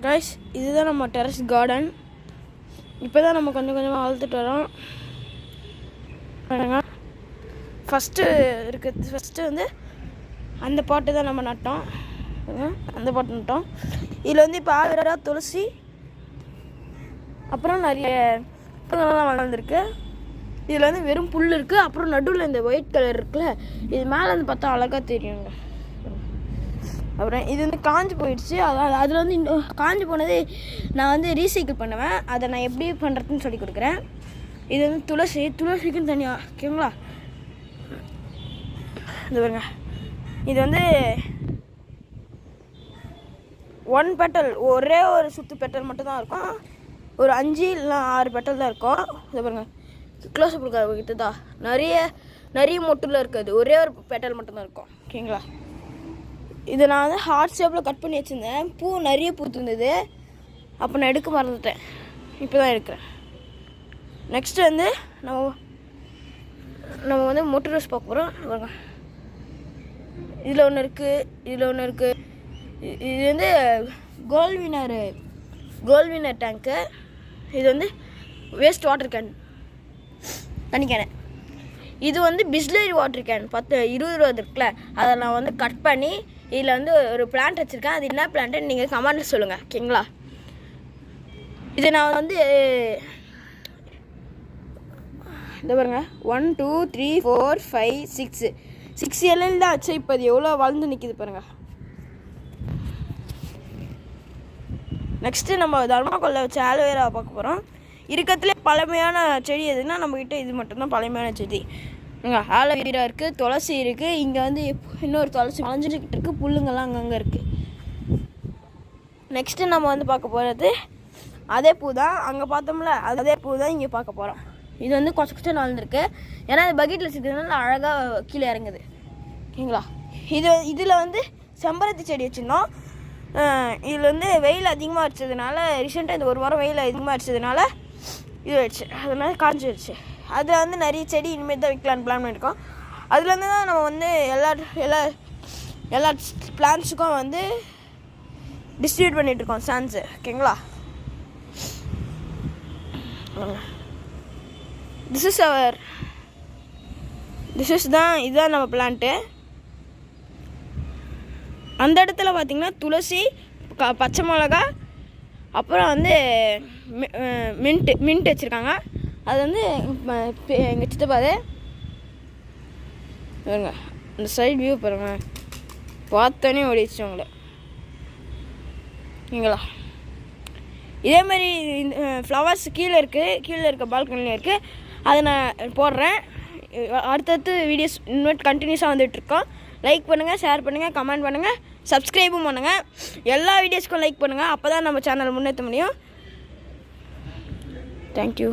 Guys, இதுதான் நம்ம terrace garden. இப்போ தான் நம்ம கொஞ்சம் கொஞ்சமாக வளர்த்துட்டு வரோம். ஃபஸ்ட்டு வந்து அந்த பாட்டு தான் நம்ம நட்டோம். அந்த பாட்டு நட்டோம். இதில் வந்து இப்போ ஆவிரா துளசி, அப்புறம் நிறைய புல்லுங்கள்லாம் வளர்ந்துருக்கு. இதில் வந்து வெறும் புல் இருக்குது. அப்புறம் நடுவில் இந்த ஒயிட் கலர் இருக்குல்ல, இது மேலே வந்து பார்த்தா அழகாக தெரியுங்க. அப்புறம் இது வந்து காஞ்சி போயிடுச்சு. அதில் வந்து இன்னும் காஞ்சி போனது நான் வந்து ரீசைக்கிள் பண்ணுவேன். அதை நான் எப்படி பண்ணுறதுன்னு சொல்லி கொடுக்குறேன். இது வந்து துளசிக்குன்னு தனியாக, ஓகேங்களா? இது பாருங்க, இது வந்து 1 பெட்டல், ஒரே ஒரு சுற்று பெட்டல் மட்டும்தான் இருக்கும். ஒரு 5 இல்லை 6 பெட்டல் தான் இருக்கும். இது பாருங்க, க்ளோஸ் அப் கொடுக்க தான் நிறைய மொட்டில் இருக்காது, ஒரே ஒரு பெட்டல் மட்டும்தான் இருக்கும், ஓகேங்களா? இதை நான் வந்து ஹார்ட் ஷேப்பில் கட் பண்ணி வச்சுருந்தேன். பூ நிறைய பூத்துருந்தது. அப்போ நான் எடுக்க மறந்துட்டேன். இப்போ தான் எடுக்கிறேன். நெக்ஸ்ட்டு வந்து நம்ம வந்து மொட்டு ரோஸ் பார்க்க போகிறோம். இதில் ஒன்று இருக்குது. இது வந்து கோல்வினர் டேங்க்கு. இது வந்து வேஸ்ட் வாட்டர் கேன், தண்ணி கேனு. இது வந்து பிஸ்லரி வாட்டர் கேன் 20 இருக்குல்ல, அதை நான் வந்து கட் பண்ணி இதில் வந்து ஒரு பிளான்ட் வச்சுருக்கேன். அது என்ன பிளான்ட்டுன்னு நீங்கள் கமெண்ட்டில் சொல்லுங்கள், ஓகேங்களா? இது நான் வந்து இந்த பாருங்க 1 2 3 4 5 6 இலையில் தான் வச்சு. இப்போ அது எவ்வளோ வளர்ந்து நிற்கிது பாருங்கள். நெக்ஸ்ட்டு நம்ம தர்மாக்கோலில் வச்சு ஆலோவேரா பார்க்க போகிறோம். இருக்கிறதுலே பழமையான செடி எதுனா நம்மக்கிட்ட இது மட்டும்தான் பழமையான செடி. இங்கே ஆலோவேரா இருக்குது, துளசி இருக்குது. இங்கே வந்து இன்னொரு துளசி வளைஞ்சிக்கிட்டு இருக்குது. புல்லுங்கள்லாம் அங்கங்கே இருக்குது. நெக்ஸ்ட்டு நம்ம வந்து பார்க்க போகிறது அதே பூ தான். அங்கே பார்த்தோம்ல, அதே பூ தான் இங்கே பார்க்க போகிறோம். இது வந்து கொஞ்சம் வளர்ந்துருக்கு. ஏன்னா அது பக்கெட்டில் வச்சுக்கிறதுனால அழகாக கீழே இறங்குது, ஓகேங்களா? இதில் வந்து செம்பருத்தி செடி வச்சுருந்தோம். இதில் வந்து வெயில் அதிகமாக அடிச்சதுனால, ரீசெண்டாக இந்த 1 வாரம் வெயில் அதிகமாக அடிச்சதுனால இது ஆயிடுச்சு. அதனால காஞ்சிடுச்சு. அதில் வந்து நிறைய செடி இனிமேல் தான் வைக்கலான்னு பிளான் பண்ணியிருக்கோம். அதுலேருந்து தான் நம்ம வந்து எல்லா பிளான்ஸுக்கும் வந்து டிஸ்ட்ரிபியூட் பண்ணிகிட்ருக்கோம் சான்ஸு, ஓகேங்களா? இதுதான் நம்ம பிளான்ட்டு. அந்த இடத்துல பார்த்திங்கன்னா துளசி, பச்சை மிளகா, அப்புறம் வந்து மின்ட் வச்சுருக்காங்க. அது வந்து எங்கள் சித்தப்பாது. பாருங்க, அந்த சைடு வியூ பாருங்க, பார்த்தோன்னே ஓடிச்சு உங்களை, ஓகேங்களா? இதே மாதிரி ஃப்ளவர்ஸ் கீழே இருக்க பால்கனியில் இருக்குது. அதை நான் போடுறேன். அடுத்தடுத்து வீடியோஸ் இன்னும் கண்டினியூஸாக வந்துட்டுருக்கோம். லைக் பண்ணுங்கள், ஷேர் பண்ணுங்கள், கமெண்ட் பண்ணுங்கள், சப்ஸ்கிரைபும் பண்ணுங்கள். எல்லா வீடியோஸ்க்கும் லைக் பண்ணுங்கள். அப்போ தான் நம்ம சேனல் முன்னேற்ற முடியும். தேங்க்யூ.